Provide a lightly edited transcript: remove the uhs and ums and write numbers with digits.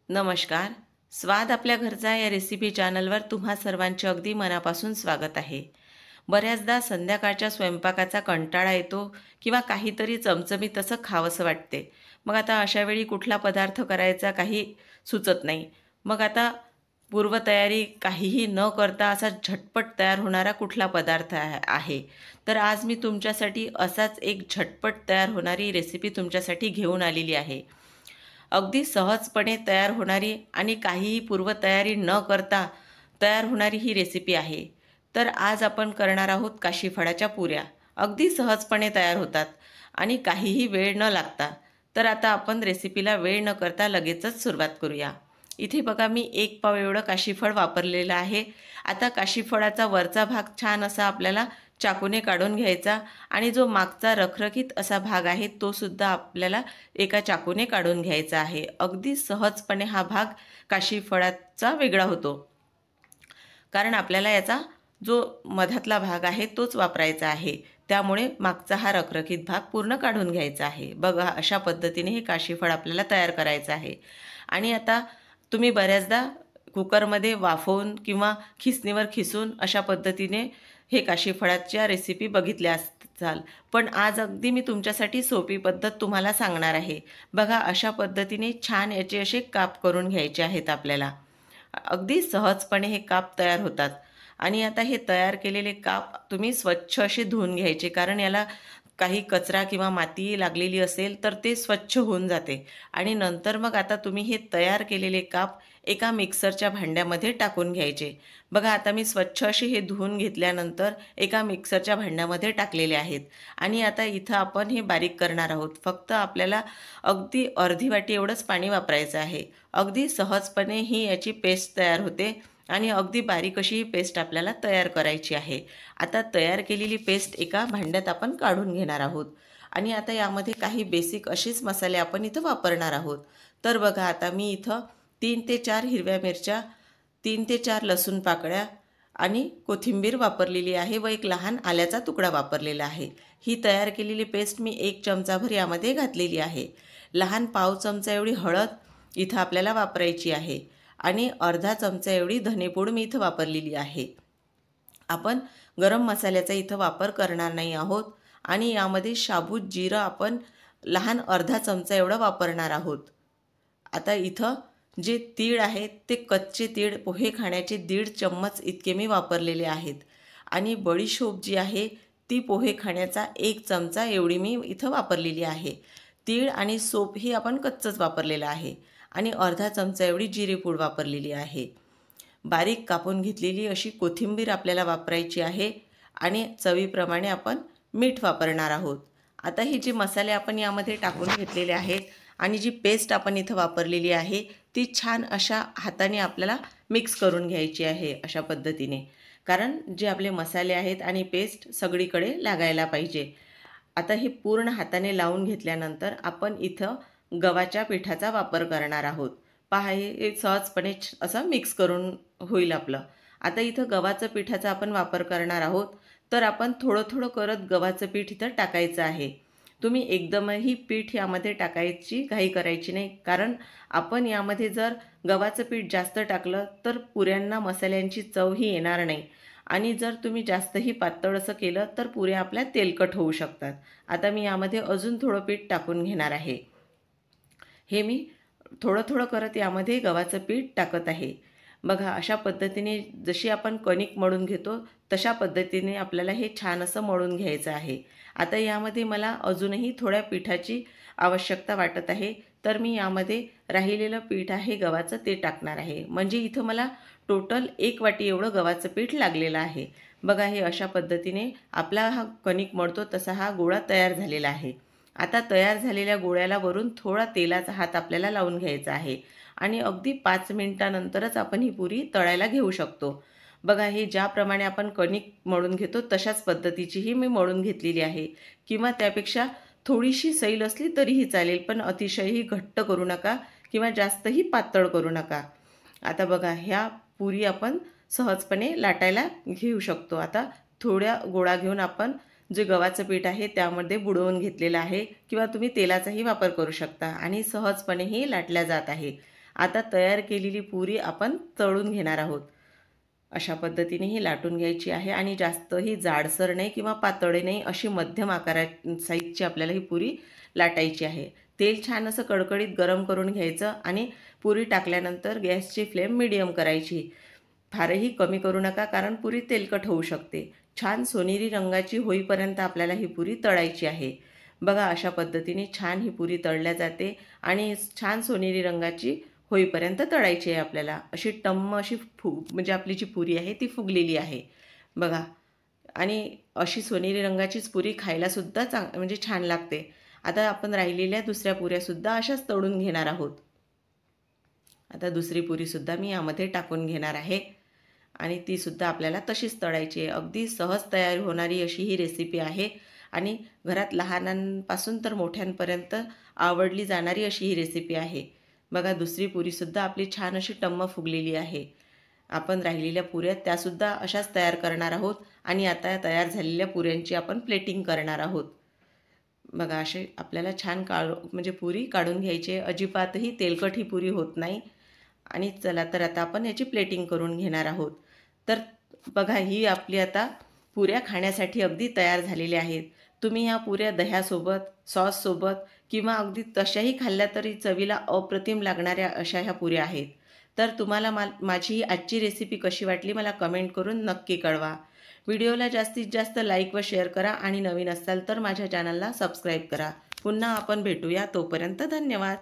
नमस्कार. स्वाद आपल्या घरचा या रेसिपी चॅनलवर तुम्हा सर्वांचे अगदी मनापासून स्वागत आहे. बऱ्याचदा संध्याकाळच्या स्वयंपाकाचा कंटाळा येतो किंवा काहीतरी चमचमीत असं खावंसं वाटते. मग आता अशा वेळी कुठला पदार्थ करायचा काही सुचत नाही. मग आता पूर्वतयारी काहीही न करता असा झटपट तयार होणारा कुठला पदार्थ आहे. तर आज मी तुमच्यासाठी असाच एक झटपट तयार होणारी रेसिपी तुमच्यासाठी घेऊन आलेली आहे. अगदी सहजपणे तयार होणारी आणि काहीही पूर्वतयारी न करता तयार होणारी ही रेसिपी आहे. तर आज आपण करणार आहोत काशीफळाच्या पुऱ्या. अगदी सहजपणे तयार होतात आणि काहीही वेळ न लागता. तर आता आपण रेसिपीला वेळ न करता लगेचच सुरुवात करूया. इथे बघा मी 1 पाव एवढं काशीफळ वापरलेलं आहे. आता काशीफळाचा वरचा भाग छान असा आपल्याला चाकूने काढून घ्यायचा आणि जो मागचा रखरखीत असा भाग आहे तो सुद्धा आपल्याला एका चाकूने काढून घ्यायचा आहे. अगदी सहजपणे हा भाग काशीफळाचा वेगळा होतो. कारण आपल्याला याचा जो मधातला भाग आहे तोच वापरायचा आहे. त्यामुळे मागचा हा रखरखीत भाग पूर्ण काढून घ्यायचा आहे. बघा अशा पद्धतीने हे काशीफळ आपल्याला तयार करायचं आहे. आणि आता तुम्ही बऱ्याचदा कुकरमध्ये वाफवून किंवा खिसणीवर खिसून अशा पद्धतीने हे काशीफळाच्या रेसिपी बघितल्या असाल. पण आज अगदी मी तुमच्यासाठी सोपी पद्धत तुम्हाला सांगणार आहे. बघा अशा पद्धतीने छान याचे असे काप करून घ्यायचे आहेत आपल्याला. अगदी सहजपणे हे काप तयार होतात. आणि आता हे तयार केलेले काप तुम्ही स्वच्छ असे धुवून घ्यायचे, कारण याला काही कचरा किंवा माती लागलेली असेल तर ते स्वच्छ होऊन जाते. आणि नंतर मग आता तुम्ही हे तयार केलेले काप एका मिक्सरच्या भांड्यामध्ये टाकून घ्यायचे. बघा आता मी स्वच्छ असे हे धुवून घेतल्यानंतर एका मिक्सरच्या भांड्यामध्ये टाकलेले आहेत. आणि आता इथं आपण हे बारीक करणार आहोत. फक्त आपल्याला अगदी अर्धी वाटी एवढंच पाणी वापरायचं आहे. अगदी सहजपणे ही याची पेस्ट तयार होते आणि अगदी बारीक अशी ही पेस्ट आपल्याला तयार करायची आहे. आता तयार केलेली पेस्ट एका भांड्यात आपण काढून घेणार आहोत. आणि आता यामध्ये काही बेसिक असेच मसाले आपण इथं वापरणार आहोत. तर बघा आता मी इथं 3 ते 4 हिरव्या मिरच्या, 3 ते 4 लसूण पाकळ्या आणि कोथिंबीर वापरलेली आहे व एक लहान आल्याचा तुकडा वापरलेला आहे. ही तयार केलेली पेस्ट मी 1 चमचाभर यामध्ये घातलेली आहे. लहान पाव चमचा एवढी हळद इथं आपल्याला वापरायची आहे आणि अर्धा चमचा एवढी धनेपूड मी इथं वापरलेली आहे. आपण गरम मसाल्याचा इथं वापर करणार नाही आहोत. आणि यामध्ये साबूत जिरं आपण लहान अर्धा चमचा एवढं वापरणार आहोत. आता इथं जे तीळ आहेत ते कच्चे तीळ पोहे खाण्याचे 1.5 चम्मच इतके मी वापरलेले आहेत. आणि बडीशोप जी आहे ती पोहे खाण्याचा 1 चमचा एवढी मी इथं वापरलेली आहे. तीळ आणि सोप ही आपण कच्चंच वापरलेलं आहे. आणि अर्धा चमचा एवढी जिरेपूड वापरलेली आहे. बारीक कापून घेतलेली अशी कोथिंबीर आपल्याला वापरायची आहे. आणि चवीप्रमाणे आपण मीठ वापरणार आहोत. आता हे जे मसाले आपण यामध्ये टाकून घेतलेले आहेत आणि जी पेस्ट आपण इथं वापरलेली आहे ती छान अशा हाताने आपल्याला मिक्स करून घ्यायची आहे अशा पद्धतीने. कारण जे आपले मसाले आहेत आणि पेस्ट सगळीकडे लागायला पाहिजे. आता हे पूर्ण हाताने लावून घेतल्यानंतर आपण इथं गव्हाच्या पिठाचा वापर करणार आहोत. पहा हे सहजपणे असं मिक्स करून होईल आपलं. आता इथं गव्हाचं पिठाचा आपण वापर करणार आहोत. तर आपण थोडं थोडं करत गव्हाचं पीठ इथं टाकायचं आहे. तुम्ही एकदमही पीठ यामध्ये टाकायची घाई करायची नाही, कारण आपण यामध्ये जर गव्हाचं पीठ जास्त टाकलं तर पुऱ्यांना मसाल्यांची चवही येणार नाही. आणि जर तुम्ही जास्तही पातळ असं केलं तर पुऱ्या आपल्या तेलकट होऊ शकतात. आता मी यामध्ये अजून थोडं पीठ टाकून घेणार आहे. हे मी थोडं थोडं करत यामध्ये गव्हाचं पीठ टाकत आहे. बघा अशा पद्धतीने जशी आपण कणिक मळून घेतो तशा पद्धतीने आपल्याला हे छान असं मळून घ्यायचं आहे. आता यामध्ये मला अजूनही थोड्या पिठाची आवश्यकता वाटत आहे. तर मी यामध्ये राहिलेलं पीठ आहे गव्हाचं ते टाकणार आहे. म्हणजे इथं मला टोटल 1 वाटी एवढं गव्हाचं पीठ लागलेलं आहे. बघा हे अशा पद्धतीने आपला हा कणिक मळतो तसा हा गोळा तयार झालेला आहे. आता तयार झालेल्या गोळ्याला वरून थोडा तेलाचा हात आपल्याला लावून घ्यायचा आहे. आणि अगदी 5 मिनिटानंतरच आपण ही पुरी तळायला घेऊ शकतो. बघा हे ज्याप्रमाणे आपण कणिक मळून घेतो तशाच पद्धतीचीही मी मळून घेतलेली आहे. किंवा त्यापेक्षा थोडीशी सैल असली तरीही चालेल, पण अतिशयही घट्ट करू नका किंवा जास्तही पातळ करू नका. आता बघा ह्या पुरी आपण सहजपणे लाटायला घेऊ शकतो. आता थोड्या गोळा घेऊन आपण जे गव्हाचं पीठ आहे त्यामध्ये बुडवून घेतलेलं आहे किंवा तुम्ही तेलाचाही वापर करू शकता आणि सहजपणेही लाटल्या जात आहे. आता तयार केलेली पुरी आपण तळून घेणार आहोत. अशा पद्धतीने ही लाटून घ्यायची आहे आणि जास्तही जाडसर नाही किंवा पातळ नाही, अशी मध्यम साईजची आपल्याला ही पुरी लाटायची आहे. तेल छान असं कडकडीत गरम करून घ्यायचं आणि पुरी टाकल्यानंतर गॅसची फ्लेम मीडियम करायची. फारही कमी करू नका, कारण पुरी तेलकट होऊ शकते. छान सोनेरी रंगाची होईपर्यंत आपल्याला ही पुरी तळायची आहे. बघा, अशा पद्धतीने छान ही पुरी तळल्या जाते आणि छान सोनेरी रंगाची होईपर्यंत तळायची आहे आपल्याला. अशी टम्म अशी म्हणजे आपली जी पुरी आहे ती फुगलेली आहे बघा. आणि अशी सोनेरी रंगाचीच पुरी खायलासुद्धा म्हणजे छान लागते. आता आपण राहिलेल्या दुसऱ्या पुऱ्यासुद्धा अशाच तळून घेणार आहोत. आता दुसरी पुरीसुद्धा मी यामध्ये टाकून घेणार आहे आणि तीसुद्धा आपल्याला तशीच तळायची आहे. अगदी सहज तयार होणारी अशी ही रेसिपी आहे आणि घरात लहानांपासून तर मोठ्यांपर्यंत आवडली जाणारी अशी ही रेसिपी आहे. बघा, दुसरी पुरीसुद्धा आपली छान अशी टम्म फुगलेली आहे. आपण राहिलेल्या पुऱ्या त्यासुद्धा अशाच तयार करणार आहोत आणि आता तयार झालेल्या पुऱ्यांची आपण प्लेटिंग करणार आहोत. बघा, असे आपल्याला छान म्हणजे पुरी काढून घ्यायची आहे. अजिबातही तेलकट ही पुरी होत नाही. आणि चला तर आता आपण याची प्लेटिंग करून घेणार आहोत. तर बघा, ही आपली आता पुऱ्या खाण्यासाठी अगदी तयार झालेल्या आहेत. तुम्ही ह्या पुऱ्या दह्यासोबत, सॉससोबत किंवा अगदी तशाही खाल्ल्या तरी चवीला अप्रतिम लागणाऱ्या अशा ह्या पुऱ्या आहेत. तर तुम्हाला माझी ही आजची रेसिपी कशी वाटली मला कमेंट करून नक्की कळवा. व्हिडिओला जास्तीत जास्त लाईक व शेअर करा आणि नवीन असाल तर माझ्या चॅनलला सबस्क्राईब करा. पुन्हा आपण भेटूया. तोपर्यंत धन्यवाद.